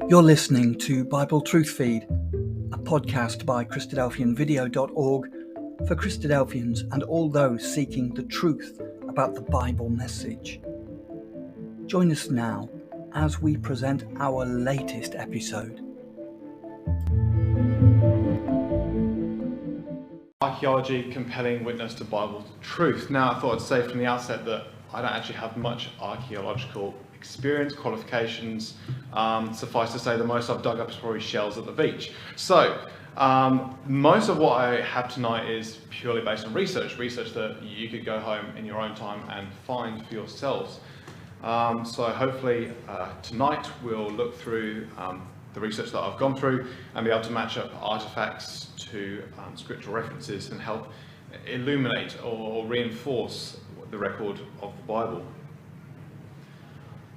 You're listening to Bible Truth Feed, a podcast by christadelphianvideo.org for Christadelphians and all those seeking the truth about the Bible message. Join us now as we present our latest episode. Archaeology, compelling witness to Bible truth. Now, I thought I'd say from the outset that I don't actually have much archaeological experience, qualifications. Suffice to say, the most I've dug up is probably shells at the beach. So, most of what I have tonight is purely based on research that you could go home in your own time and find for yourselves. So hopefully tonight we'll look through the research that I've gone through and be able to match up artifacts to scriptural references and help illuminate or reinforce the record of the Bible.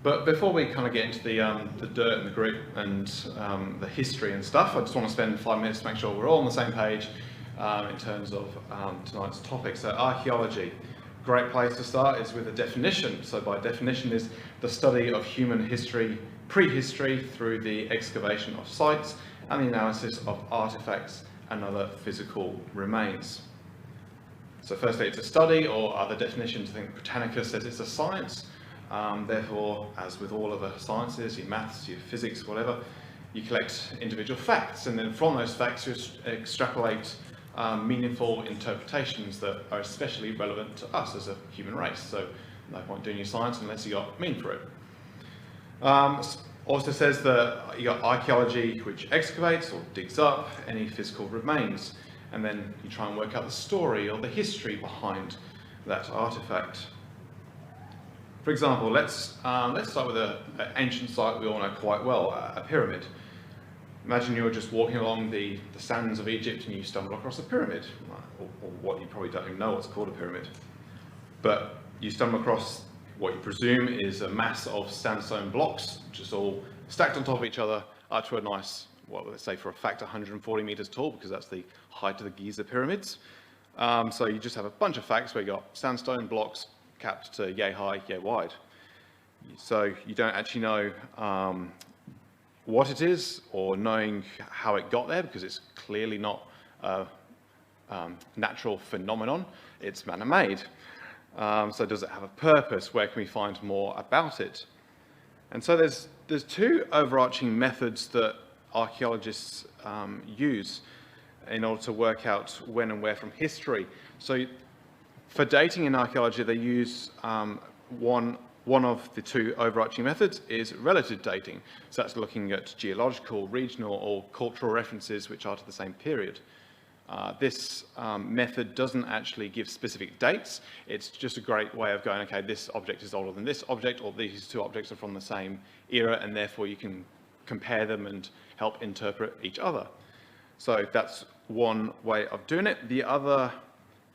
But before we kind of get into the dirt and the grit and the history and stuff, I just want to spend 5 minutes to make sure we're all on the same page in terms of tonight's topic. So archaeology. Great place to start is with a definition. So by definition is the study of human history, prehistory, through the excavation of sites and the analysis of artifacts and other physical remains. So firstly, it's a study, or other definitions. I think Britannicus says it's a science. Therefore, as with all other sciences, your maths, your physics, whatever, you collect individual facts, and then from those facts you extrapolate meaningful interpretations that are especially relevant to us as a human race. So no point doing your science unless you got meaning for it. Also says that you got archaeology, which excavates or digs up any physical remains, and then you try and work out the story or the history behind that artifact. For example, let's start with an ancient site we all know quite well, a pyramid. Imagine you're just walking along the sands of Egypt and you stumble across a pyramid, or what you probably don't even know what's called a pyramid. But you stumble across what you presume is a mass of sandstone blocks, just all stacked on top of each other up to a nice, well, let's say for a fact 140 meters tall, because that's the height of the Giza pyramids. So you just have a bunch of facts where you got sandstone blocks capped to yay high, yay wide. So you don't actually know what it is or knowing how it got there, because it's clearly not a natural phenomenon, it's man-made. So does it have a purpose? Where can we find more about it? And so there's two overarching methods that archaeologists use in order to work out when and where from history. So for dating in archaeology, they use one of the two overarching methods is relative dating. So that's looking at geological, regional, or cultural references which are to the same period. This method doesn't actually give specific dates. It's just a great way of going, okay, this object is older than this object, or these two objects are from the same era, and therefore you can compare them and help interpret each other. So that's one way of doing it. The other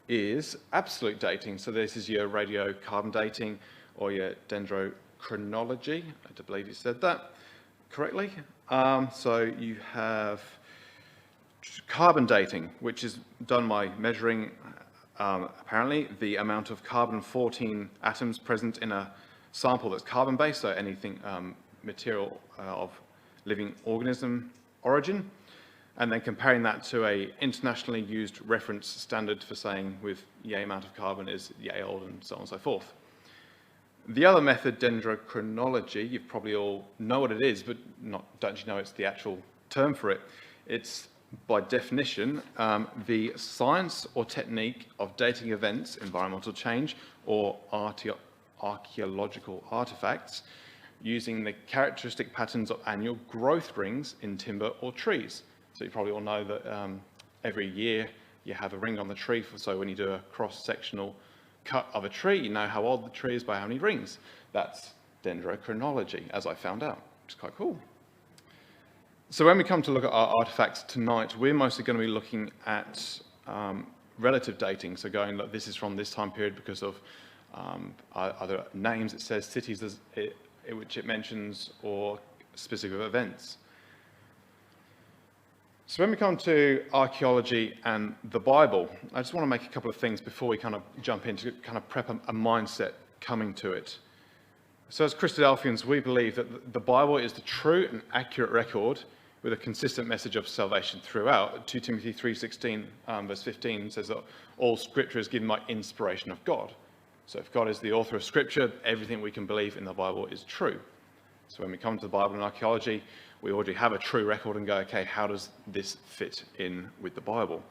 is absolute dating. So this is your radiocarbon dating or your dendrochronology. I do believe you said that correctly. So you have carbon dating, which is done by measuring apparently the amount of carbon-14 atoms present in a sample that's carbon-based, so anything material of living organism origin, and then comparing that to a internationally used reference standard for saying with yay amount of carbon is yay old and so on and so forth. The other method, dendrochronology, you probably all know what it is, but don't you know it's the actual term for it. It's by definition the science or technique of dating events, environmental change, or archaeological artifacts using the characteristic patterns of annual growth rings in timber or trees. So you probably all know that every year you have a ring on the tree, so when you do a cross-sectional cut of a tree, you know how old the tree is by how many rings. That's dendrochronology, as I found out, which is quite cool. So when we come to look at our artifacts tonight, we're mostly going to be looking at relative dating, so going, look, this is from this time period because of either names it says, cities which it mentions, or specific events. So when we come to archaeology and the Bible, I just want to make a couple of things before we kind of jump into kind of prep a mindset coming to it. So as Christadelphians, we believe that the Bible is the true and accurate record with a consistent message of salvation throughout. 2 Timothy 3:16, verse 15 says that all Scripture is given by inspiration of God. So if God is the author of Scripture, everything we can believe in the Bible is true. So when we come to the Bible and archaeology, we already have a true record and go, okay, how does this fit in with the Bible?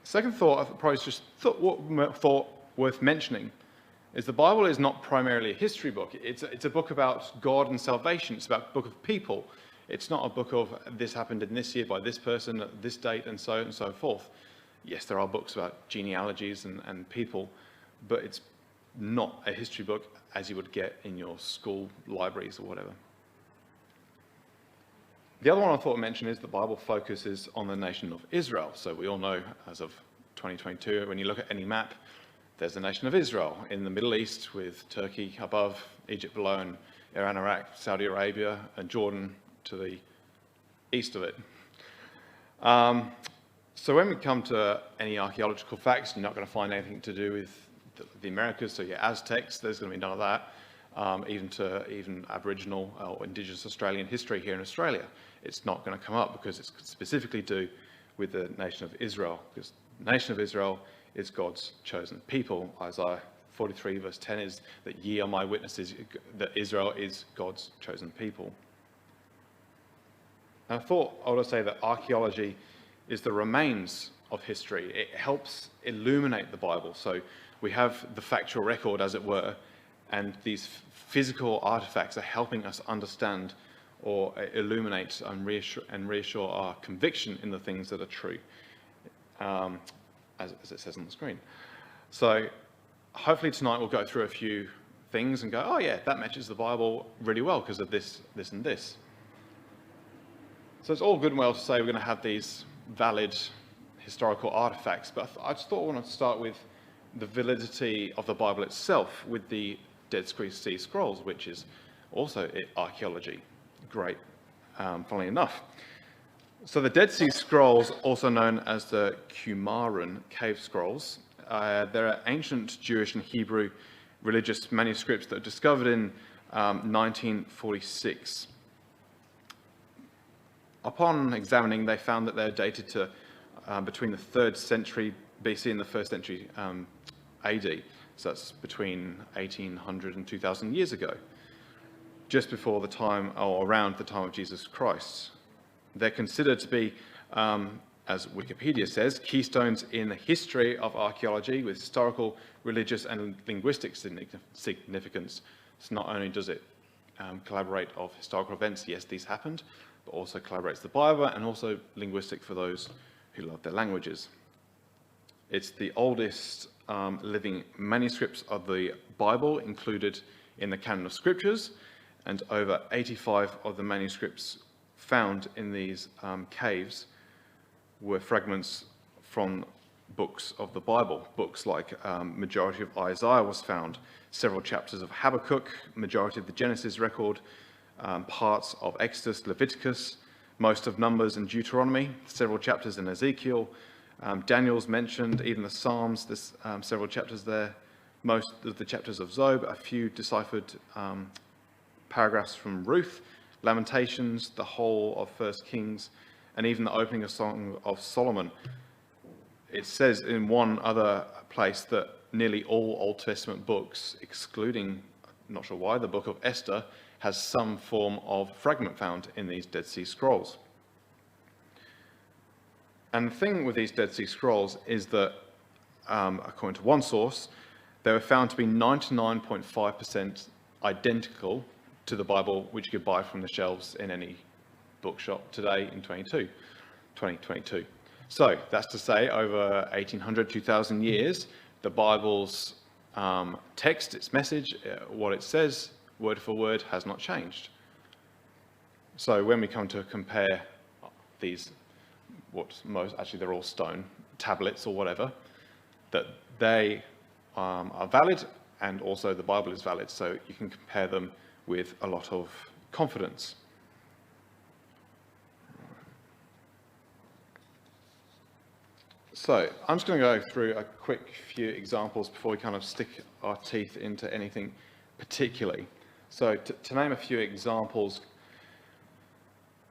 Second thought, I probably just thought worth mentioning, is the Bible is not primarily a history book. It's a book about God and salvation. It's about a book of people. It's not a book of this happened in this year by this person at this date and so forth. Yes, there are books about genealogies and people, but it's not a history book as you would get in your school libraries or whatever. The other one I thought I'd mention is the Bible focuses on the nation of Israel. So we all know, as of 2022, when you look at any map, there's the nation of Israel in the Middle East, with Turkey above, Egypt below, and Iran, Iraq, Saudi Arabia, and Jordan to the east of it. So when we come to any archaeological facts, you're not going to find anything to do with the Americas. So your Aztecs, there's going to be none of that. Even Aboriginal or Indigenous Australian history here in Australia, it's not going to come up because it's specifically to do with the nation of Israel, because the nation of Israel is God's chosen people. Isaiah 43 verse 10 is that ye are my witnesses, that Israel is God's chosen people. And I thought I would say that archaeology is the remains of history. It helps illuminate the Bible. So we have the factual record, as it were, and these physical artifacts are helping us understand or illuminate and reassure our conviction in the things that are true, as it says on the screen. So hopefully tonight we'll go through a few things and go, oh yeah, that matches the Bible really well because of this, this and this. So it's all good and well to say we're going to have these valid historical artifacts, but I just thought I wanted to start with the validity of the Bible itself with the Dead Sea Scrolls, which is also archaeology. Great, funnily enough. So the Dead Sea Scrolls, also known as the Qumran cave scrolls, they're ancient Jewish and Hebrew religious manuscripts that were discovered in 1946. Upon examining, they found that they're dated to between the 3rd century BC and the 1st century AD. So that's between 1800 and 2000 years ago, just before the time, or around the time of Jesus Christ. They're considered to be, as Wikipedia says, keystones in the history of archaeology with historical, religious, and linguistic significance. So not only does it collaborate of historical events, yes, these happened, but also collaborates the Bible and also linguistic for those who love their languages. It's the oldest living manuscripts of the Bible included in the canon of scriptures, and over 85 of the manuscripts found in these caves were fragments from books of the Bible. Books like majority of Isaiah was found, several chapters of Habakkuk, majority of the Genesis record, parts of Exodus, Leviticus, most of Numbers and Deuteronomy, several chapters in Ezekiel, Daniel's mentioned, even the Psalms, there's several chapters there, most of the chapters of Job, a few deciphered paragraphs from Ruth, Lamentations, the whole of 1 Kings, and even the opening of Song of Solomon. It says in one other place that nearly all Old Testament books, excluding, I'm not sure why, the book of Esther, has some form of fragment found in these Dead Sea Scrolls. And the thing with these Dead Sea Scrolls is that, according to one source, they were found to be 99.5% identical to the Bible, which you could buy from the shelves in any bookshop today in 2022. So that's to say, over 1800, 2000 years, the Bible's text, its message, what it says, word for word, has not changed. So when we come to compare these, actually they're all stone tablets or whatever, that they are valid, and also the Bible is valid, so you can compare them with a lot of confidence. So I'm just going to go through a quick few examples before we kind of stick our teeth into anything particularly. So to name a few examples,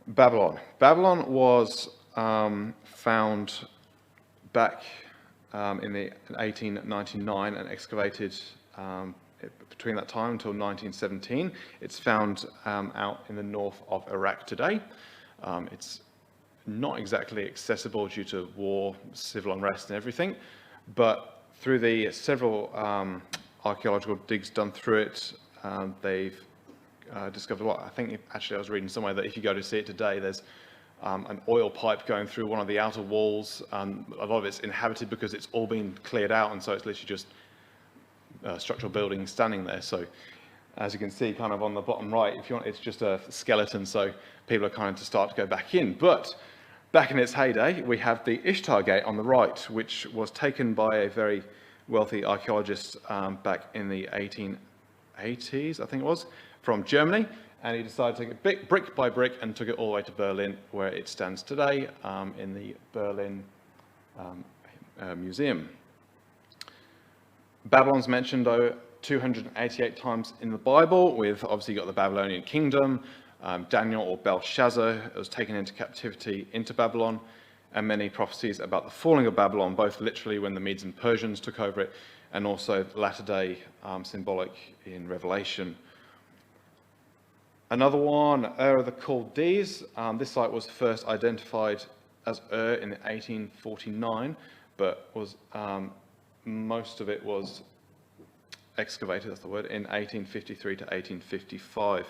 Babylon. Babylon was found back in the 1899 and excavated between that time until 1917. It's found out in the north of Iraq today. It's not exactly accessible due to war, civil unrest and everything, but through the several archaeological digs done through it, they've discovered what I think, actually I was reading somewhere that if you go to see it today, there's an oil pipe going through one of the outer walls. A lot of it's inhabited because it's all been cleared out, and so it's literally just structural buildings standing there. So as you can see kind of on the bottom right, if you want, it's just a skeleton, so people are kind of to start to go back in. But back in its heyday, we have the Ishtar Gate on the right, which was taken by a very wealthy archaeologist back in the 1880s, I think it was, from Germany, and he decided to take it brick by brick and took it all the way to Berlin, where it stands today in the Berlin Museum. Babylon's mentioned, though, 288 times in the Bible. We've obviously got the Babylonian kingdom, Daniel or Belshazzar was taken into captivity into Babylon, and many prophecies about the falling of Babylon, both literally when the Medes and Persians took over it, and also latter day symbolic in Revelation. Another one, Ur of the Chaldees. This site was first identified as Ur in 1849, but was most of it was excavated, that's the word, in 1853 to 1855.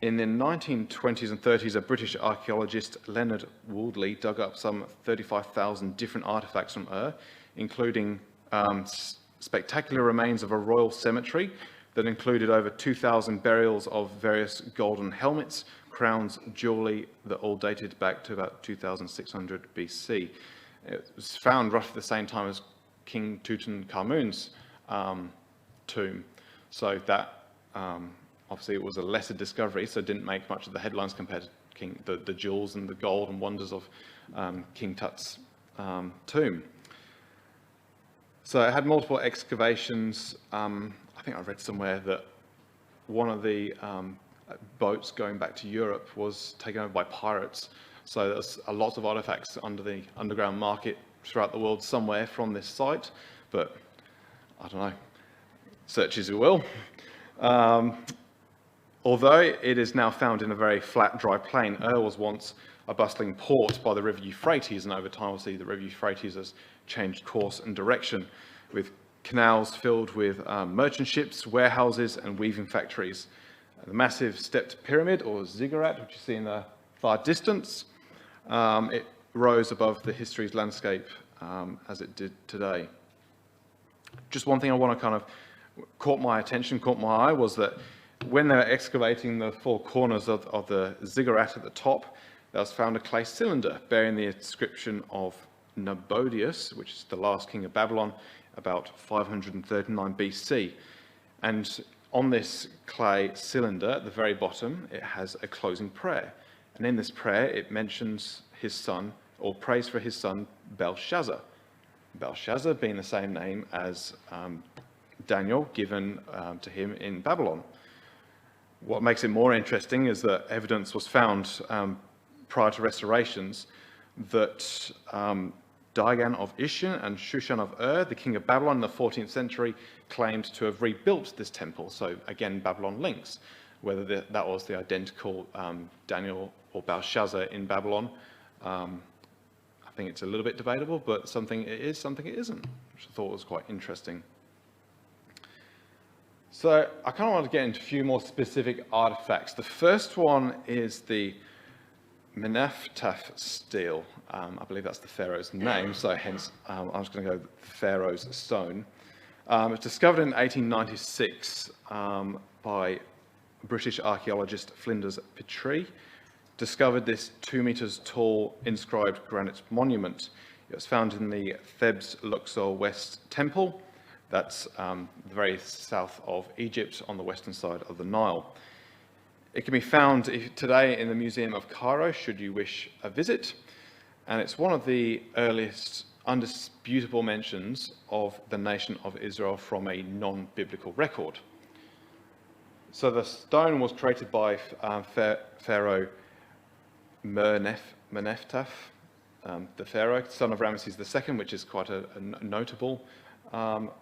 In the 1920s and 30s, a British archaeologist, Leonard Wooldley, dug up some 35,000 different artifacts from Ur, including spectacular remains of a royal cemetery that included over 2,000 burials of various golden helmets, crowns, jewellery that all dated back to about 2600 BC. It was found roughly the same time as King Tutankhamun's tomb. So that, obviously it was a lesser discovery, so it didn't make much of the headlines compared to the jewels and the gold and wonders of King Tut's tomb. So it had multiple excavations. I think I read somewhere that one of the boats going back to Europe was taken over by pirates. So there's a lot of artifacts under the underground market throughout the world somewhere from this site, but I don't know, search as you will. Although it is now found in a very flat, dry plain, Ur was once a bustling port by the river Euphrates, and over time, obviously, the river Euphrates has changed course and direction, with canals filled with merchant ships, warehouses, and weaving factories. The massive stepped pyramid, or ziggurat, which you see in the far distance, it rose above the history's landscape as it did today. Just one thing I want to kind of caught my eye, was that when they were excavating the four corners of the ziggurat at the top, there was found a clay cylinder bearing the inscription of Nabonidus, which is the last king of Babylon, about 539 BC. And on this clay cylinder at the very bottom, it has a closing prayer. And in this prayer, it mentions his son, or prays for his son, Belshazzar. Belshazzar being the same name as Daniel given to him in Babylon. What makes it more interesting is that evidence was found prior to restorations that Dagon of Ishin and Shushan of Ur, the king of Babylon in the 14th century, claimed to have rebuilt this temple. So again, Babylon links. Whether that was the identical Daniel or Belshazzar in Babylon, I think it's a little bit debatable, but something it is, something it isn't, which I thought was quite interesting. So I kind of want to get into a few more specific artifacts. The first one is the Menephtath stele. I believe that's the pharaoh's name, so hence I'm just going to go Pharaoh's stone. It was discovered in 1896 by British archaeologist Flinders Petrie. Discovered this 2 meters tall inscribed granite monument. It was found in the Thebes Luxor West Temple. That's the very south of Egypt on the western side of the Nile. It can be found today in the Museum of Cairo, should you wish a visit. And it's one of the earliest undisputable mentions of the nation of Israel from a non-biblical record. So the stone was created by Pharaoh Meneptah, the pharaoh, son of Ramesses II, which is quite a notable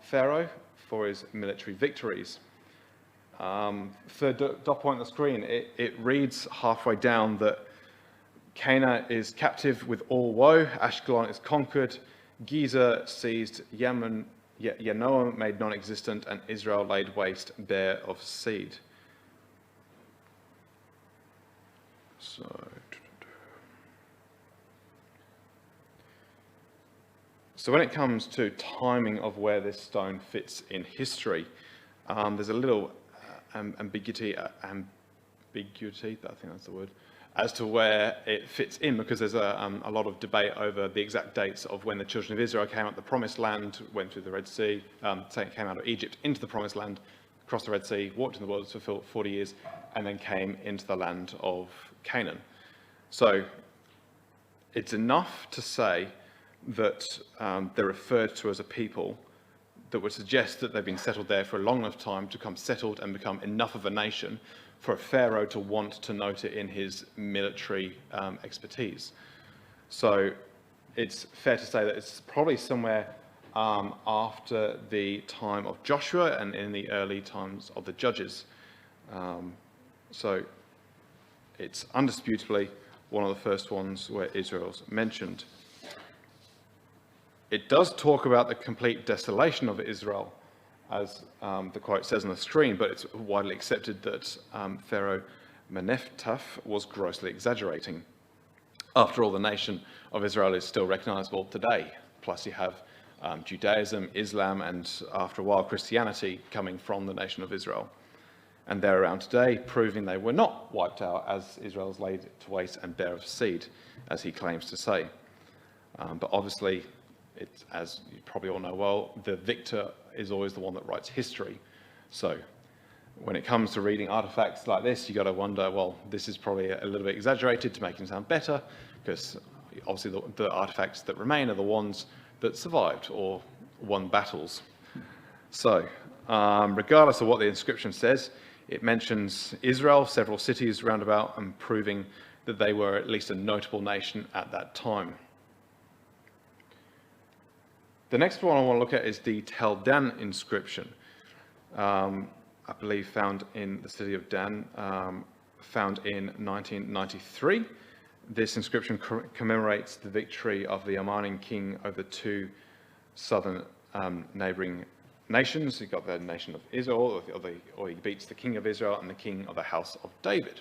pharaoh for his military victories. Third dot point on the screen, it reads halfway down that Cana is captive with all woe, Ashkelon is conquered, Gezer seized, Yanoah made non-existent, and Israel laid waste, bare of seed. So when it comes to timing of where this stone fits in history, there's a little ambiguity, I think that's the word, as to where it fits in, because there's a lot of debate over the exact dates of when the children of Israel came out of the Promised Land, went through the Red Sea, came out of Egypt into the Promised Land, crossed the Red Sea, walked in the wilderness for 40 years, and then came into the land of Canaan. So it's enough to say that they're referred to as a people that would suggest that they've been settled there for a long enough time to become settled and become enough of a nation for a pharaoh to want to note it in his military expertise. So it's fair to say that it's probably somewhere after the time of Joshua and in the early times of the Judges. So it's undisputably one of the first ones where Israel's mentioned. It does talk about the complete desolation of Israel, as the quote says on the screen, but it's widely accepted that Pharaoh Meneptah was grossly exaggerating. After all, the nation of Israel is still recognizable today. Plus you have Judaism, Islam, and after a while Christianity coming from the nation of Israel. And they're around today, proving they were not wiped out as Israel's laid to waste and bare of seed, as he claims to say. But obviously, it's, as you probably all know well, the victor is always the one that writes history. So when it comes to reading artifacts like this, you've got to wonder, well, this is probably a little bit exaggerated to make him sound better, because obviously the artifacts that remain are the ones that survived or won battles. So regardless of what the inscription says, it mentions Israel, several cities roundabout, and proving that they were at least a notable nation at that time. The next one I want to look at is the Tel Dan inscription, I believe found in the city of Dan, found in 1993. This inscription commemorates the victory of the Amarnian king over two southern neighboring nations. You've got the nation of Israel, or he beats the king of Israel and the king of the house of David.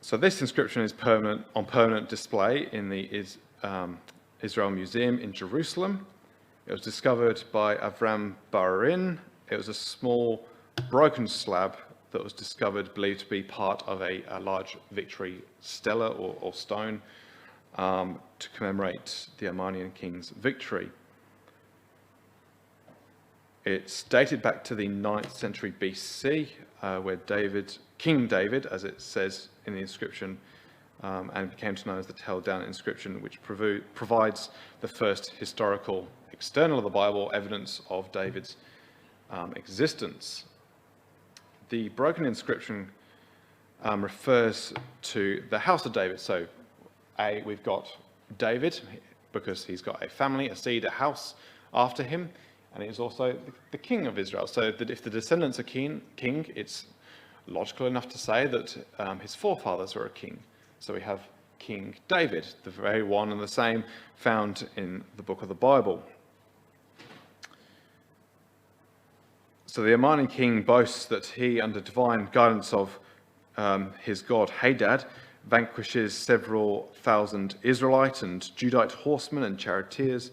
So this inscription is on permanent display in the Israel Museum in Jerusalem. It was discovered by Avram Barin. It was a small broken slab that was discovered, believed to be part of a large victory stela or stone to commemorate the Amarnian king's victory. It's dated back to the 9th century BC, where King David, as it says in the inscription, and became known as the Tel Dan inscription, which provides the first historical external of the Bible evidence of David's existence. The broken inscription refers to the house of David. So we've got David, because he's got a family, a seed, a house after him, and he's also the king of Israel. So that if the descendants are king, it's logical enough to say that his forefathers were a king. So we have King David, the very one and the same found in the book of the Bible. So the Amarnian king boasts that he, under divine guidance of his god Hadad, vanquishes several thousand Israelite and Judite horsemen and charioteers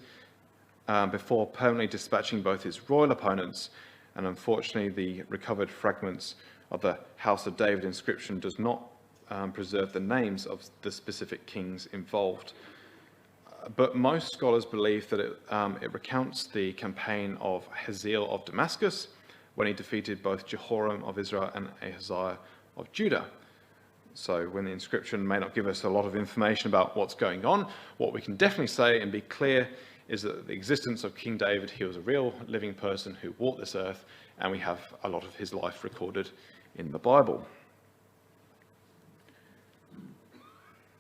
before permanently dispatching both his royal opponents. And unfortunately, the recovered fragments of the House of David inscription does not preserve the names of the specific kings involved. But most scholars believe that it recounts the campaign of Hazael of Damascus, when he defeated both Jehoram of Israel and Ahaziah of Judah. So when the inscription may not give us a lot of information about what's going on, what we can definitely say and be clear is that the existence of King David, he was a real living person who walked this earth, and we have a lot of his life recorded in the Bible.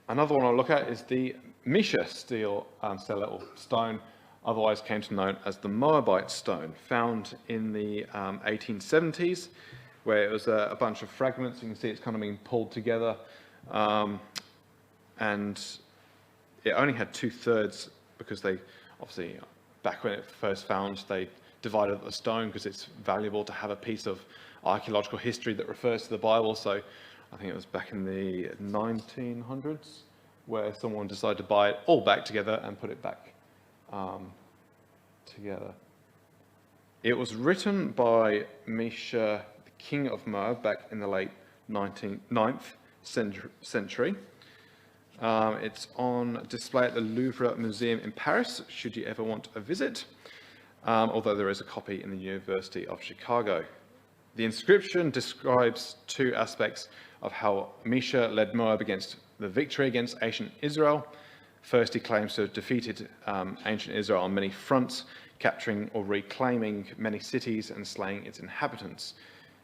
Another one I'll look at is the Mesha stellate stone, otherwise came to known as the Moabite stone, found in the 1870s, where it was a bunch of fragments. You can see it's kind of being pulled together, and it only had 2/3 because they obviously, back when it first found, they divided up the stone because it's valuable to have a piece of archaeological history that refers to the Bible. So I think it was back in the 1900s where someone decided to buy it all back together and put it back together. It was written by Mesha, the king of Moab, back in the late 9th century. It's on display at the Louvre Museum in Paris, should you ever want a visit, although there is a copy in the University of Chicago. The inscription describes two aspects of how Mesha led Moab against the victory against ancient Israel. First, he claims to have defeated ancient Israel on many fronts, capturing or reclaiming many cities and slaying its inhabitants.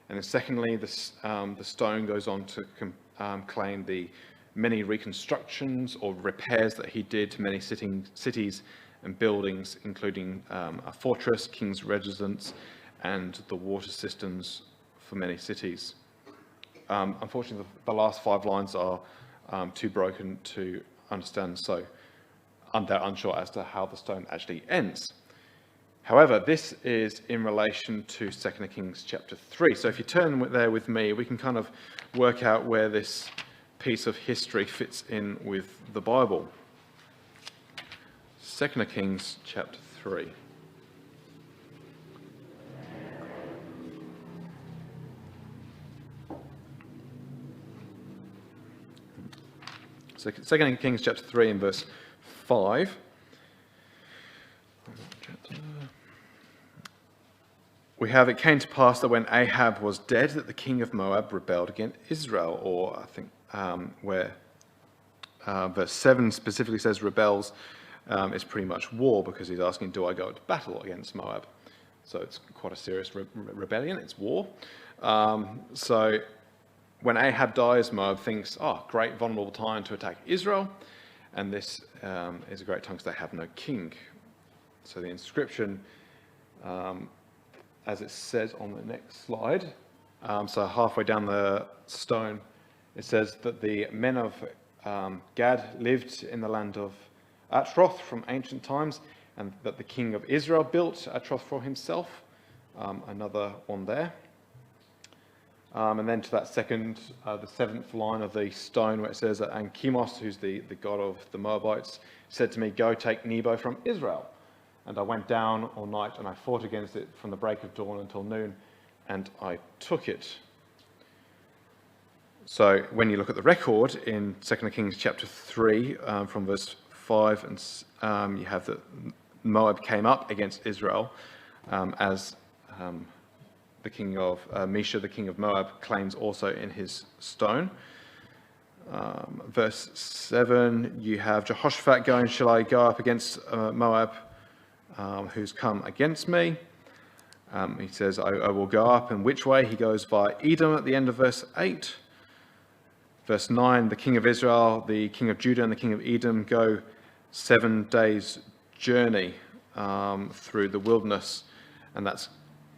And then secondly, the stone goes on to claim the many reconstructions or repairs that he did to many cities and buildings, including a fortress, king's residence, and the water systems for many cities. Unfortunately, the last 5 lines are too broken to understand, so they're unsure as to how the stone actually ends. However, this is in relation to 2 Kings chapter 3. So if you turn there with me, we can kind of work out where this piece of history fits in with the Bible. 2 Kings chapter 3. So 2 Kings chapter 3 and verse 5. We have, it came to pass that when Ahab was dead, that the king of Moab rebelled against Israel, or I think where verse 7 specifically says rebels, is pretty much war, because he's asking, do I go to battle against Moab? So it's quite a serious rebellion, it's war. So when Ahab dies, Moab thinks, oh, great vulnerable time to attack Israel, and this is a great time because they have no king. So the inscription, as it says on the next slide, so halfway down the stone, it says that the men of Gad lived in the land of Atroth from ancient times, and that the king of Israel built Atroth for himself. Another one there. And then to that second, the 7th line of the stone, where it says, and Chemos, who's the god of the Moabites, said to me, go take Nebo from Israel. And I went down all night and I fought against it from the break of dawn until noon, and I took it. So when you look at the record in 2 Kings chapter 3, from verse 5, and you have that Moab came up against Israel, as the king of Mesha, the king of Moab, claims also in his stone. Verse 7, you have Jehoshaphat going, shall I go up against Moab, who's come against me? He says, I will go up, and which way? He goes via Edom at the end of verse 8. Verse 9, the king of Israel, the king of Judah, and the king of Edom go 7 days' journey through the wilderness. And that's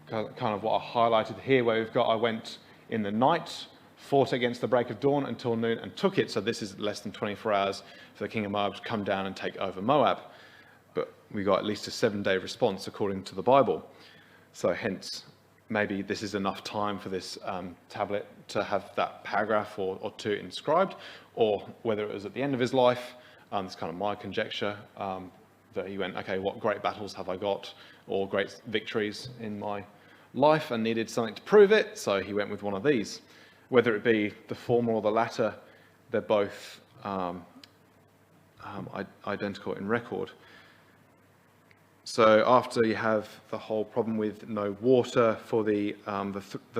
kind of what I highlighted here, where we've got, I went in the night, fought against the break of dawn until noon, and took it. So this is less than 24 hours for the king of Moab to come down and take over Moab. But we got at least a 7-day response according to the Bible. So hence, maybe this is enough time for this tablet to have that paragraph or two inscribed, or whether it was at the end of his life. It's kind of my conjecture, that he went, okay, what great battles have I got, or great victories in my life, and needed something to prove it, so he went with one of these. Whether it be the former or the latter, they're both identical in record. So after you have the whole problem with no water for the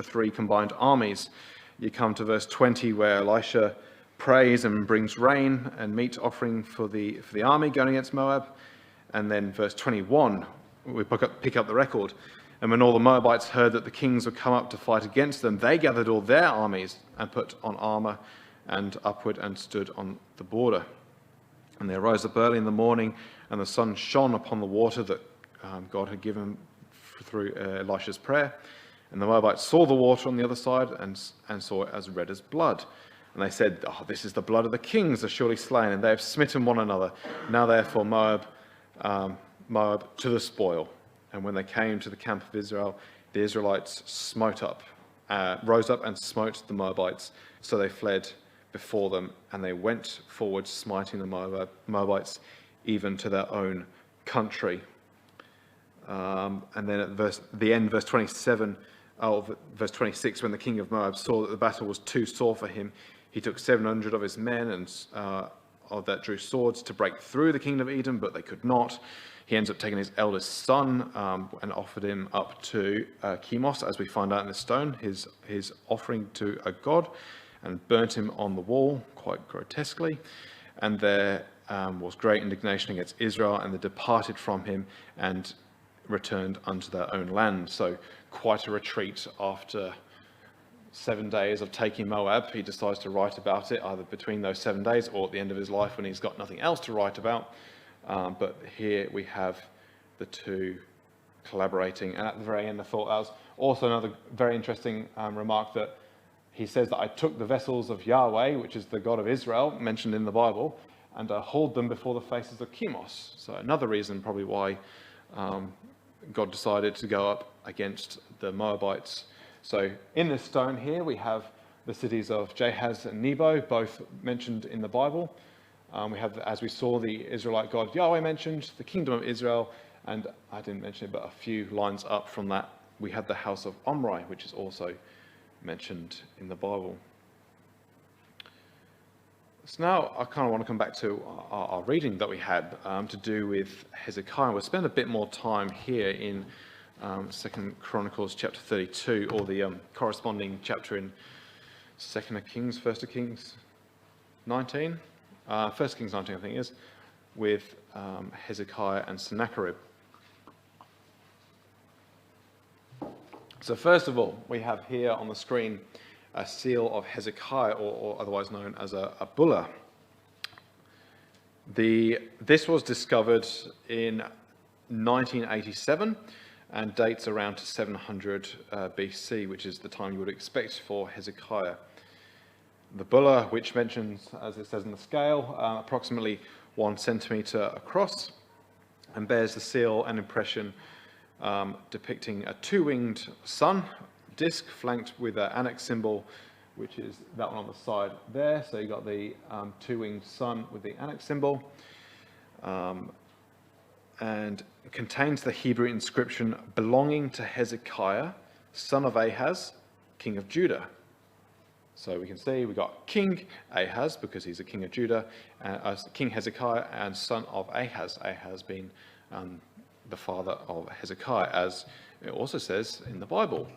3 combined armies, you come to verse 20, where Elisha prays and brings rain and meat offering for the army going against Moab. And then verse 21, we pick up the record. And when all the Moabites heard that the kings would come up to fight against them, they gathered all their armies and put on armour and upward and stood on the border. And they arose up early in the morning, and the sun shone upon the water that God had given through Elisha's prayer. And the Moabites saw the water on the other side and saw it as red as blood. And they said, "Oh, this is the blood of the kings are surely slain, and they have smitten one another. Now therefore Moab to the spoil." And when they came to the camp of Israel, the Israelites rose up and smote the Moabites. So they fled before them, and they went forward, smiting the Moabites even to their own country. And then at the end, verse 27 of verse 26, when the king of Moab saw that the battle was too sore for him, he took 700 of his men and that drew swords to break through the kingdom of Edom, but they could not. He ends up taking his eldest son and offered him up to Chemos, as we find out in the stone, his offering to a god, and burnt him on the wall, quite grotesquely. And there was great indignation against Israel, and they departed from him and returned unto their own land. So quite a retreat after 7 days of taking Moab. He decides to write about it either between those 7 days or at the end of his life when he's got nothing else to write about. But here we have the two collaborating. And at the very end, I thought that was also another very interesting remark, that he says that I took the vessels of Yahweh, which is the God of Israel, mentioned in the Bible, and I hauled them before the faces of Chemos. So another reason probably why God decided to go up against the Moabites. So in this stone here, we have the cities of Jahaz and Nebo, both mentioned in the Bible. We have, as we saw, the Israelite God Yahweh mentioned, the kingdom of Israel, and I didn't mention it, but a few lines up from that, we have the house of Omri, which is also mentioned in the Bible. So now I kind of want to come back to our reading that we had to do with Hezekiah. We'll spend a bit more time here in 2 Chronicles chapter 32, or the corresponding chapter in 2 Kings, 1 Kings 19. 1 Kings 19, I think it is, with Hezekiah and Sennacherib. So first of all, we have here on the screen a seal of Hezekiah, or otherwise known as a bulla. This was discovered in 1987 and dates around to 700 BC, which is the time you would expect for Hezekiah. The bulla, which mentions, as it says in the scale, approximately 1 centimetre across, and bears the seal and impression depicting a two-winged sun disc flanked with an annex symbol, which is that one on the side there. So you've got the two-winged sun with the annex symbol, and it contains the Hebrew inscription belonging to Hezekiah, son of Ahaz, king of Judah. So we can see we've got King Ahaz, because he's a king of Judah, King Hezekiah, and son of Ahaz, Ahaz being the father of Hezekiah, as it also says in the Bible.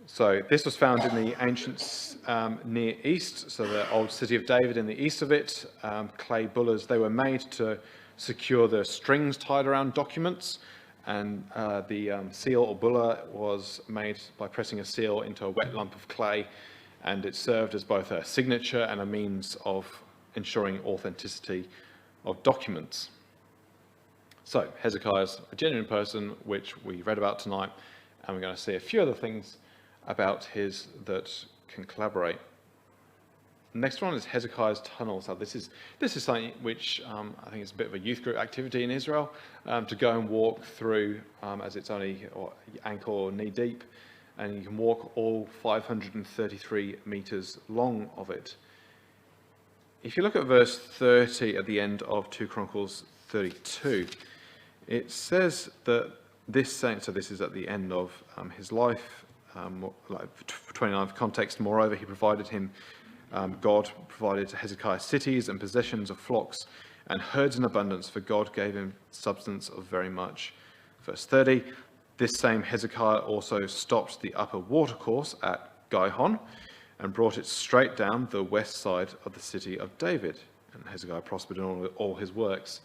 So this was found in the ancient Near East, so the old city of David in the east of it. Clay bullas, they were made to secure the strings tied around documents, and the seal or bulla was made by pressing a seal into a wet lump of clay, and it served as both a signature and a means of ensuring authenticity of documents. So Hezekiah's a genuine person, which we read about tonight, and we're going to see a few other things about his that can collaborate. The next one is Hezekiah's tunnels. Now this is something which I think is a bit of a youth group activity in Israel, to go and walk through, as it's only ankle or knee deep, and you can walk all 533 meters long of it. If you look at verse 30 at the end of 2 Chronicles 32, it says that this saint, so this is at the end of his life, like 29th context, moreover, God provided to Hezekiah cities and possessions of flocks and herds in abundance, for God gave him substance of very much. Verse 30, this same Hezekiah also stopped the upper watercourse at Gihon and brought it straight down the west side of the city of David. And Hezekiah prospered in all his works.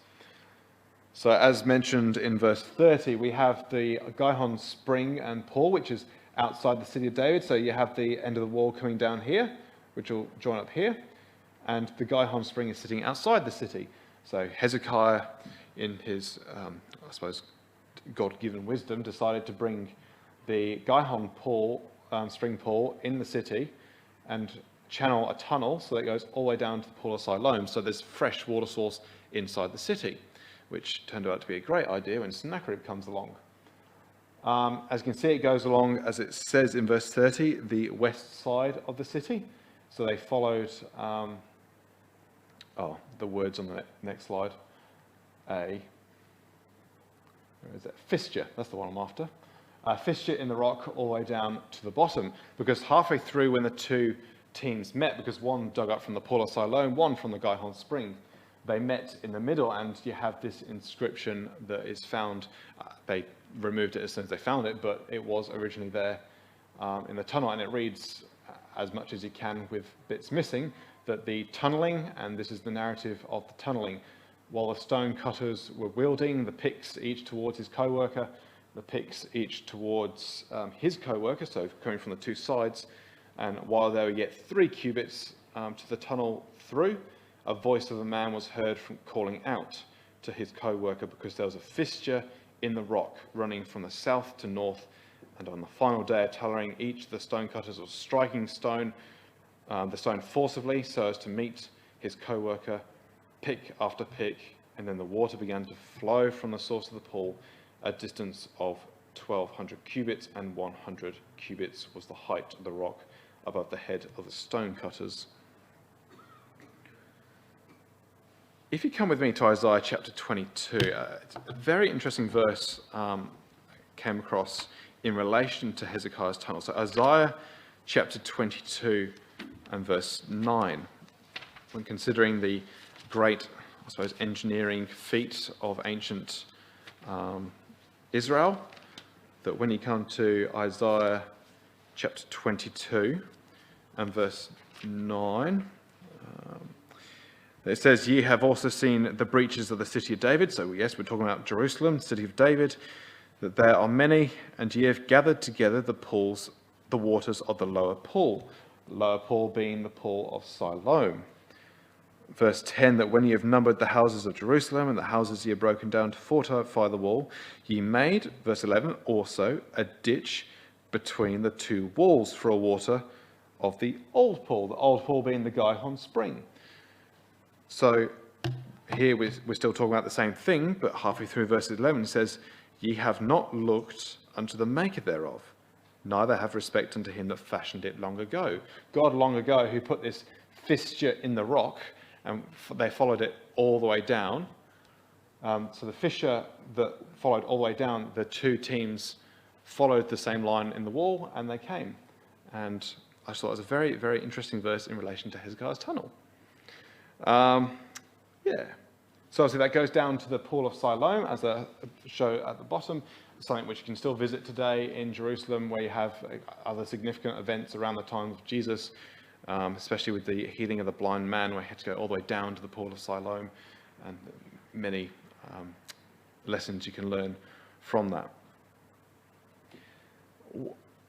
So as mentioned in verse 30, we have the Gihon spring and pool, which is outside the city of David. So you have the end of the wall coming down here, which will join up here. And the Gihon spring is sitting outside the city. So Hezekiah, in his, I suppose, God-given wisdom, decided to bring the Gihon pool, spring pool in the city and channel a tunnel so that it goes all the way down to the pool of Siloam. So there's fresh water source inside the city, which turned out to be a great idea when Sennacherib comes along. As you can see, it goes along, as it says in verse 30, the west side of the city. So they followed, the words on the next slide, where is it? Fissure, that's the one I'm after. Fissure in the rock all the way down to the bottom, because halfway through when the two teams met, because one dug up from the pool of Siloam, one from the Gihon spring, they met in the middle, and you have this inscription that is found. They removed it as soon as they found it, but it was originally there in the tunnel, and it reads, as much as you can with bits missing, that the tunneling, and this is the narrative of the tunneling, while the stone cutters were wielding the picks each towards his co-worker, the picks each towards his co-worker, so coming from the two sides, and while they were yet 3 cubits to the tunnel through, a voice of a man was heard from calling out to his co-worker, because there was a fissure in the rock running from the south to north, and on the final day of tunneling, each of the stone cutters was striking the stone forcibly so as to meet his co-worker, pick after pick, and then the water began to flow from the source of the pool, a distance of 1,200 cubits, and 100 cubits was the height of the rock above the head of the stone cutters. If you come with me to Isaiah chapter 22, it's a very interesting verse came across in relation to Hezekiah's tunnel. So Isaiah chapter 22 and verse 9, when considering the great, I suppose, engineering feat of ancient Israel, that when you come to Isaiah chapter 22 and verse 9, it says, "Ye have also seen the breaches of the city of David." So yes, we're talking about Jerusalem, city of David, "that there are many, and ye have gathered together the pools, the waters of the lower pool." The lower pool being the pool of Siloam. Verse 10, "that when ye have numbered the houses of Jerusalem, and the houses ye have broken down to fortify the wall, ye made," verse 11, "also a ditch between the two walls for a water of the old pool being the Gihon spring." So here we're still talking about the same thing, but halfway through verse 11 it says, "Ye have not looked unto the maker thereof, neither have respect unto him that fashioned it long ago." God long ago, who put this fissure in the rock, and they followed it all the way down. So the fissure that followed all the way down, the two teams followed the same line in the wall, and they came. And I just thought it was a very, very interesting verse in relation to Hezekiah's tunnel. So obviously that goes down to the pool of Siloam as a show at the bottom, something which you can still visit today in Jerusalem, where you have other significant events around the time of Jesus, especially with the healing of the blind man, where he had to go all the way down to the pool of Siloam, and many lessons you can learn from that.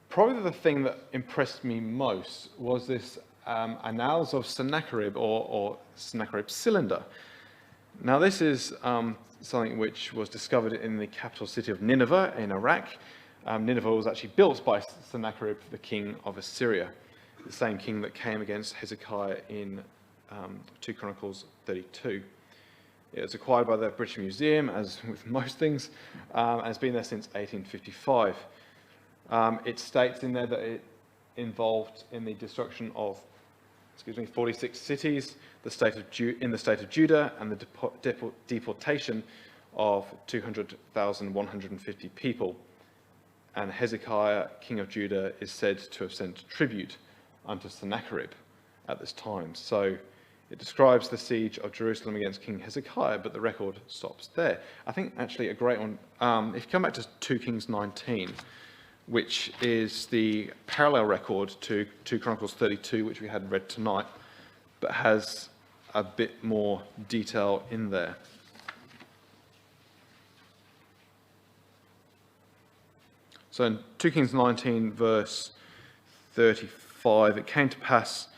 Probably the thing that impressed me most was this Annals of Sennacherib, or Sennacherib cylinder. Now this is something which was discovered in the capital city of Nineveh in Iraq. Nineveh was actually built by Sennacherib, the king of Assyria, the same king that came against Hezekiah in 2 Chronicles 32. It was acquired by the British Museum, as with most things, and has been there since 1855. It states in there that it involved in the destruction of 46 cities in the state of Judah, and the deportation of 200,150 people. And Hezekiah, king of Judah, is said to have sent tribute unto Sennacherib at this time. So it describes the siege of Jerusalem against King Hezekiah, but the record stops there. I think actually a great one, if you come back to 2 Kings 19, which is the parallel record to 2 Chronicles 32, which we had read tonight, but has a bit more detail in there. So in 2 Kings 19, verse 35, it came to pass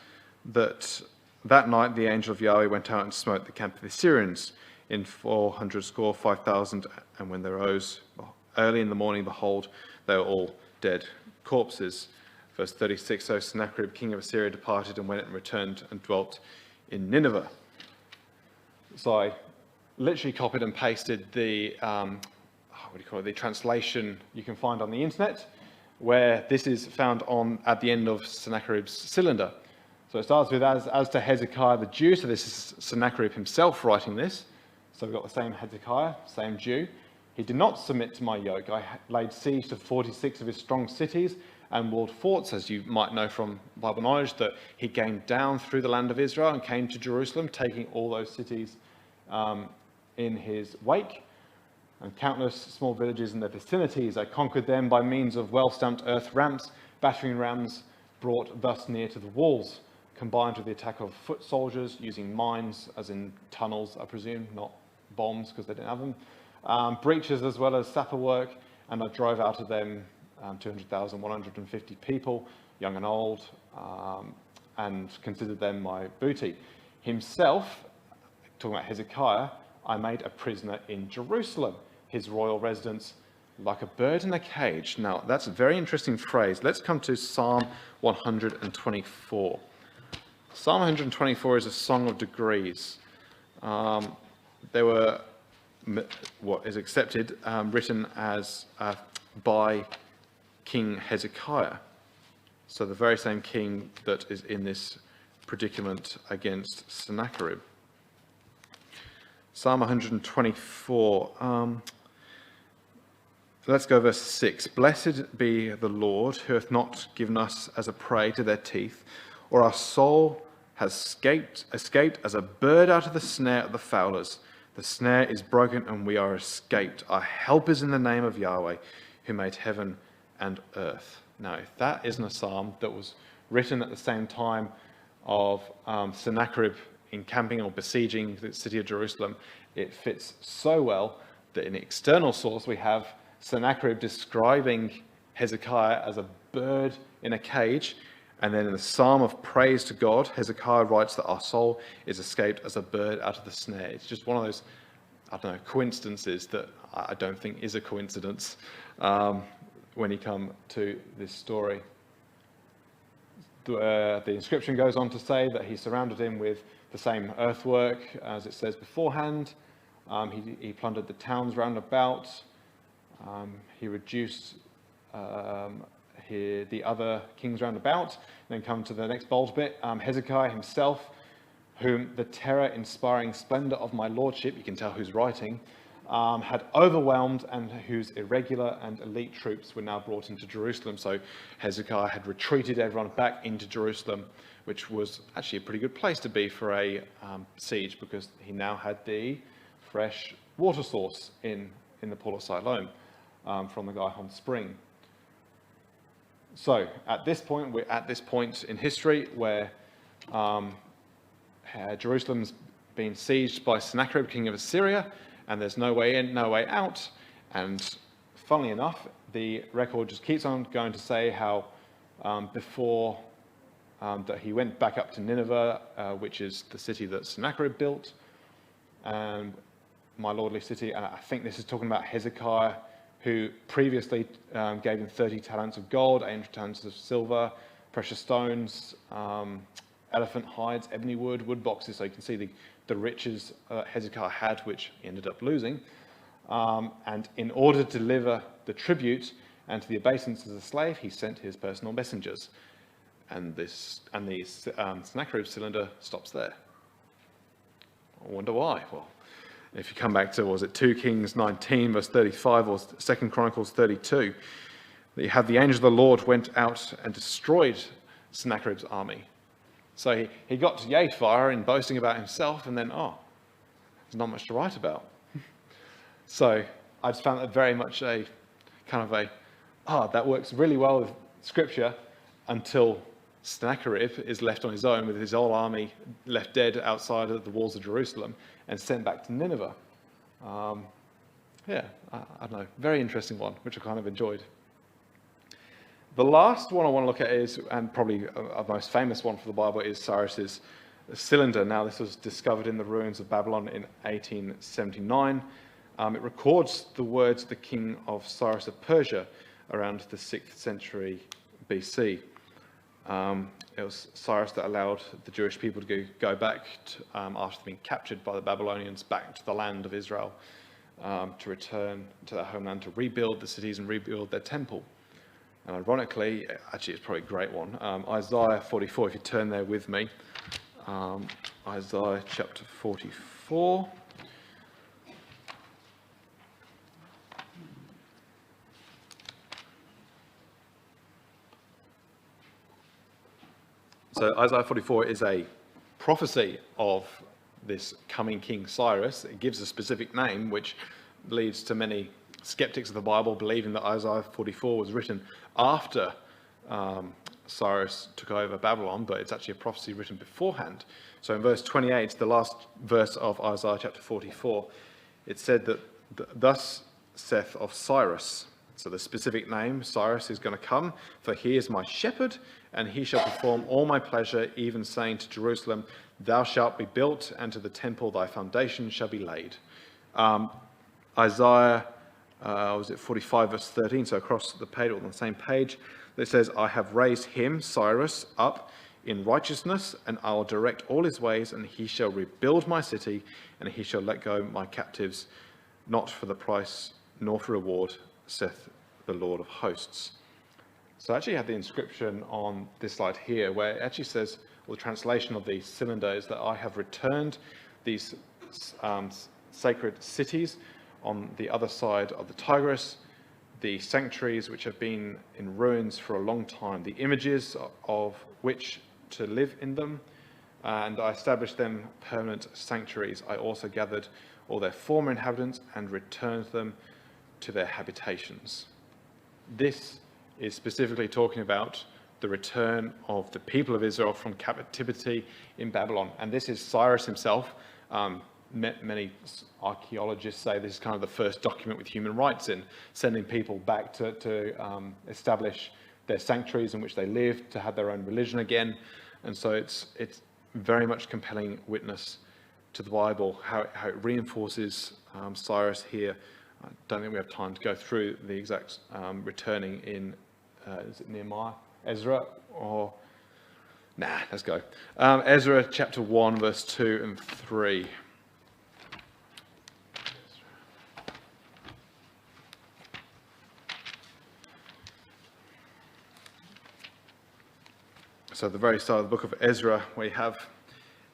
that night the angel of Yahweh went out and smote the camp of the Assyrians in 405,000, and when they rose early in the morning, behold, they were all dead corpses. Verse 36, so Sennacherib, king of Assyria, departed and went and returned and dwelt in Nineveh. So I literally copied and pasted the the translation you can find on the internet, where this is found at the end of Sennacherib's cylinder. So it starts with, as to Hezekiah the Jew, so this is Sennacherib himself writing this. So we've got the same Hezekiah, same Jew. He did not submit to my yoke. I laid siege to 46 of his strong cities and walled forts, as you might know from Bible knowledge, that he came down through the land of Israel and came to Jerusalem, taking all those cities in his wake, and countless small villages in their vicinities. I conquered them by means of well-stamped earth ramps, battering rams brought thus near to the walls, combined with the attack of foot soldiers using mines, as in tunnels, I presume, not bombs, because they didn't have them, breaches as well as sapper work, and I drove out of them 200,150 people, young and old, and considered them my booty. Himself, talking about Hezekiah, I made a prisoner in Jerusalem, his royal residence, like a bird in a cage. Now, that's a very interesting phrase. Let's come to Psalm 124. Psalm 124 is a song of degrees. They were, what is accepted, written as by King Hezekiah. So the very same king that is in this predicament against Sennacherib. Psalm 124. Let's go verse 6. Blessed be the Lord, who hath not given us as a prey to their teeth, or our soul has escaped as a bird out of the snare of the fowlers. The snare is broken, and we are escaped. Our help is in the name of Yahweh, who made heaven and earth. Now, if that isn't a psalm that was written at the same time of Sennacherib encamping or besieging the city of Jerusalem, it fits so well that in the external source we have Sennacherib describing Hezekiah as a bird in a cage, and then in the psalm of praise to God, Hezekiah writes that our soul is escaped as a bird out of the snare. It's just one of those, coincidences that I don't think is a coincidence when you come to this story. The inscription goes on to say that he surrounded him with the same earthwork as it says beforehand. He plundered the towns round about. He reduced the other kings round about. Then come to the next bold bit. Hezekiah himself, whom the terror-inspiring splendor of my lordship, you can tell who's writing, had overwhelmed, and whose irregular and elite troops were now brought into Jerusalem. So Hezekiah had retreated everyone back into Jerusalem, which was actually a pretty good place to be for a siege, because he now had the fresh water source in the pool of Siloam from the Gihon spring. So at this point, we're at this point in history where Jerusalem's been sieged by Sennacherib, king of Assyria, and there's no way in, no way out. And funnily enough, the record just keeps on going to say how before that he went back up to Nineveh, which is the city that Sennacherib built, and my lordly city. And I think this is talking about Hezekiah, who previously gave him 30 talents of gold, 800 talents of silver, precious stones, elephant hides, ebony wood, wood boxes. So you can see the riches Hezekiah had, which he ended up losing. And in order to deliver the tribute and to the obeisance as a slave, he sent his personal messengers. And the Sennacherib cylinder stops there. I wonder why. Well, if you come back to, was it 2 Kings 19, verse 35, or 2 Chronicles 32, that you have the angel of the Lord went out and destroyed Sennacherib's army. So he got to Yaphar in boasting about himself, and then, there's not much to write about. So I just found that very much a kind of that works really well with Scripture, until Sennacherib is left on his own with his whole army left dead outside of the walls of Jerusalem and sent back to Nineveh. I don't know, very interesting one, which I kind of enjoyed. The last one I want to look at is, and probably a most famous one for the Bible, is Cyrus's cylinder. Now, this was discovered in the ruins of Babylon in 1879. It records the words of the king of Cyrus of Persia around the 6th century BC. It was Cyrus that allowed the Jewish people to go back after being captured by the Babylonians back to the land of Israel, to return to their homeland, to rebuild the cities and rebuild their temple. And ironically, actually it's probably a great one, Isaiah 44, if you turn there with me, Isaiah chapter 44. So Isaiah 44 is a prophecy of this coming King Cyrus. It gives a specific name, which leads to many skeptics of the Bible believing that Isaiah 44 was written after Cyrus took over Babylon, but it's actually a prophecy written beforehand. So in verse 28, the last verse of Isaiah chapter 44, it said that, thus saith of Cyrus. So the specific name, Cyrus, is going to come, for he is my shepherd, and he shall perform all my pleasure, even saying to Jerusalem, thou shalt be built, and to the temple thy foundation shall be laid. Isaiah, was it 45 verse 13, so across the page, on the same page, it says, I have raised him, Cyrus, up in righteousness, and I will direct all his ways, and he shall rebuild my city, and he shall let go my captives, not for the price, nor for reward, saith the Lord of hosts. So I actually have the inscription on this slide here, where it actually says, well, the translation of the cylinder is that I have returned these sacred cities on the other side of the Tigris, the sanctuaries which have been in ruins for a long time, the images of which to live in them, and I established them permanent sanctuaries. I also gathered all their former inhabitants and returned them to their habitations. This is specifically talking about the return of the people of Israel from captivity in Babylon. And this is Cyrus himself. Many archaeologists say this is kind of the first document with human rights in, sending people back to establish their sanctuaries in which they lived, to have their own religion again. And so it's very much compelling witness to the Bible, how it reinforces Cyrus here. I don't think we have time to go through the exact returning in, is it Nehemiah? Ezra? Or, nah, let's go. Ezra chapter 1, verse 2 and 3. So at the very start of the book of Ezra, we have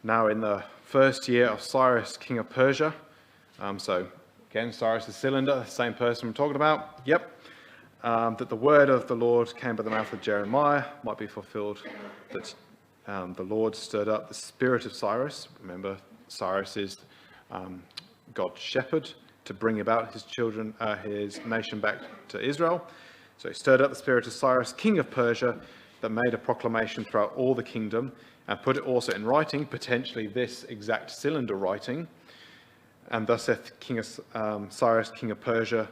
now in the first year of Cyrus, king of Persia. So again, Cyrus the cylinder, the same person we're talking about. Yep. That the word of the Lord came by the mouth of Jeremiah, might be fulfilled, that the Lord stirred up the spirit of Cyrus. Remember, Cyrus is God's shepherd, to bring about his children, his nation back to Israel. So he stirred up the spirit of Cyrus, king of Persia, that made a proclamation throughout all the kingdom, and put it also in writing, potentially this exact cylinder writing. And thus saith Cyrus, king of Persia,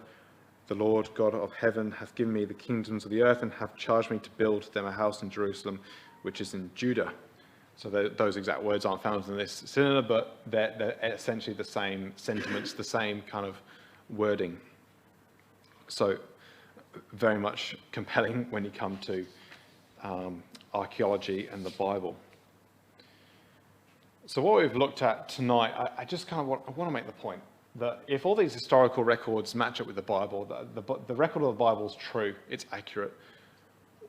the Lord God of heaven hath given me the kingdoms of the earth, and hath charged me to build them a house in Jerusalem, which is in Judah. So those exact words aren't found in this cylinder, but they're essentially the same sentiments, the same kind of wording. So very much compelling when you come to archaeology and the Bible. So what we've looked at tonight, I just kind of want to make the point that if all these historical records match up with the Bible, the record of the Bible is true, it's accurate.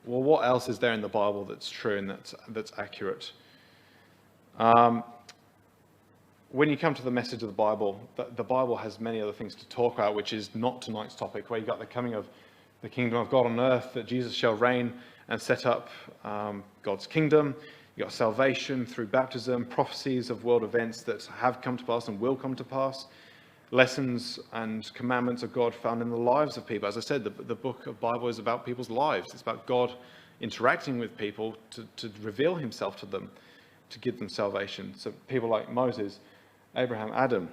Well, what else is there in the Bible that's true and that's accurate? When you come to the message of the Bible has many other things to talk about, which is not tonight's topic, where you got the coming of the kingdom of God on earth, that Jesus shall reign and set up God's kingdom. You got salvation through baptism, prophecies of world events that have come to pass and will come to pass, lessons and commandments of God found in the lives of people. As I said, the book of Bible is about people's lives. It's about God interacting with people to reveal himself to them, to give them salvation. So people like Moses, Abraham, Adam,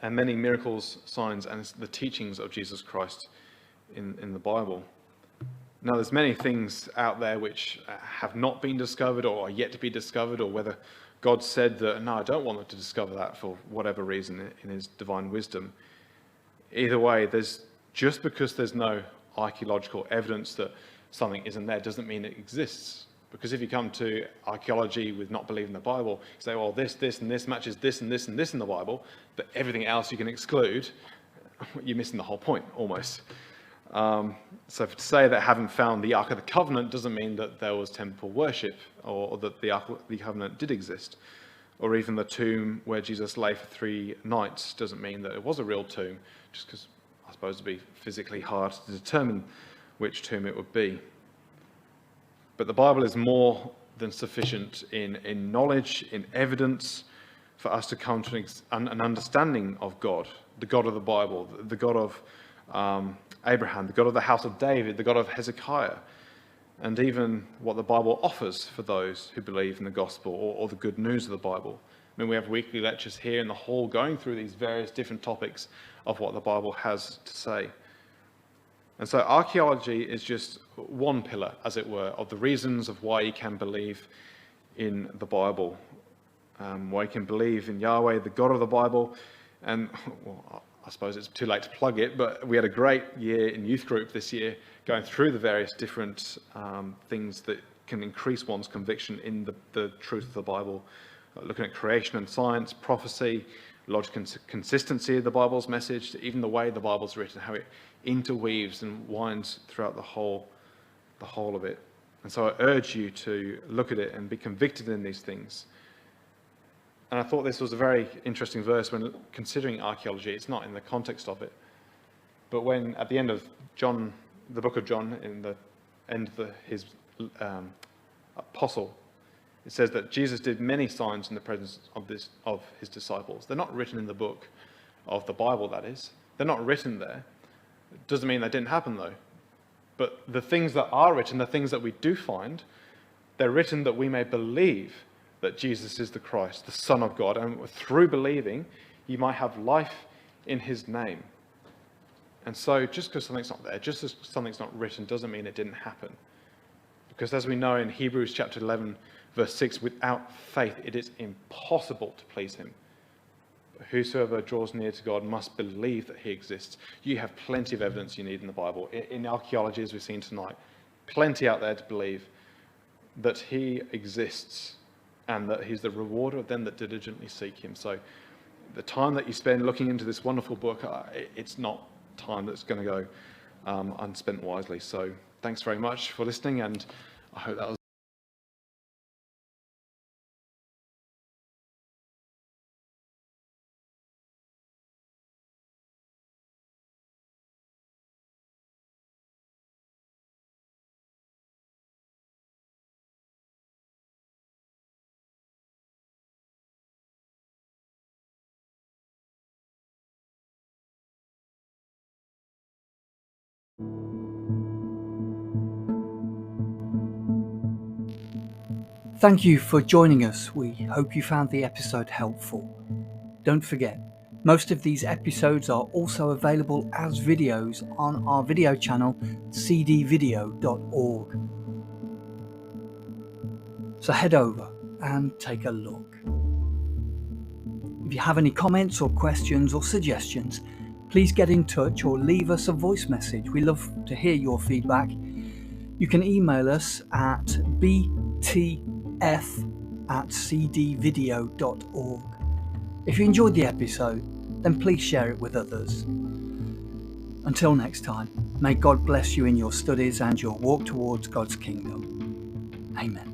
and many miracles, signs, and the teachings of Jesus Christ in the Bible. Now, there's many things out there which have not been discovered or are yet to be discovered, or whether God said that, no, I don't want them to discover that for whatever reason in his divine wisdom. Either way, just because there's no archaeological evidence that something isn't there doesn't mean it exists. Because if you come to archaeology with not believing the Bible, you say, well, this, and this matches this, and this, and this in the Bible, but everything else you can exclude, you're missing the whole point, almost. So to say that having found the Ark of the Covenant doesn't mean that there was temple worship, or that the Ark of the Covenant did exist. Or even the tomb where Jesus lay for 3 nights doesn't mean that it was a real tomb, just because I suppose it'd be physically hard to determine which tomb it would be. But the Bible is more than sufficient in knowledge, in evidence, for us to come to an understanding of God, the God of the Bible, the God of Abraham, the God of the house of David, the God of Hezekiah, and even what the Bible offers for those who believe in the gospel or the good news of the Bible. I mean, we have weekly lectures here in the hall going through these various different topics of what the Bible has to say. And so archaeology is just one pillar, as it were, of the reasons of why you can believe in the Bible, why you can believe in Yahweh, the God of the Bible. And well, I suppose it's too late to plug it, but we had a great year in youth group this year, going through the various different things that can increase one's conviction in the truth of the Bible, looking at creation and science, prophecy, logic and consistency of the Bible's message, even the way the Bible's written, how it interweaves and winds throughout the whole of it. And so I urge you to look at it and be convicted in these things. And I thought this was a very interesting verse when considering archaeology. It's not in the context of it, but when at the end of John, the book of John, in the end of his apostle, it says that Jesus did many signs in the presence of his disciples. They're not written in the book of the Bible, that is. They're not written there. It doesn't mean they didn't happen, though. But the things that are written, the things that we do find, they're written that we may believe that Jesus is the Christ, the Son of God, and through believing, you might have life in his name. And so just because something's not there, just as something's not written, doesn't mean it didn't happen. Because as we know in Hebrews chapter 11, verse 6, without faith it is impossible to please him. But whosoever draws near to God must believe that he exists. You have plenty of evidence you need in the Bible. In archaeology, as we've seen tonight, plenty out there to believe that he exists and that he's the rewarder of them that diligently seek him. So the time that you spend looking into this wonderful book, it's not time that's going to go unspent wisely. So thanks very much for listening, and I hope that was Thank you for joining us. We hope you found the episode helpful. Don't forget, most of these episodes are also available as videos on our video channel, cdvideo.org. So head over and take a look. If you have any comments or questions or suggestions, please get in touch or leave us a voice message. We love to hear your feedback. You can email us at btf@cdvideo.org. If you enjoyed the episode, then please share it with others. Until next time, may God bless you in your studies and your walk towards God's kingdom. Amen.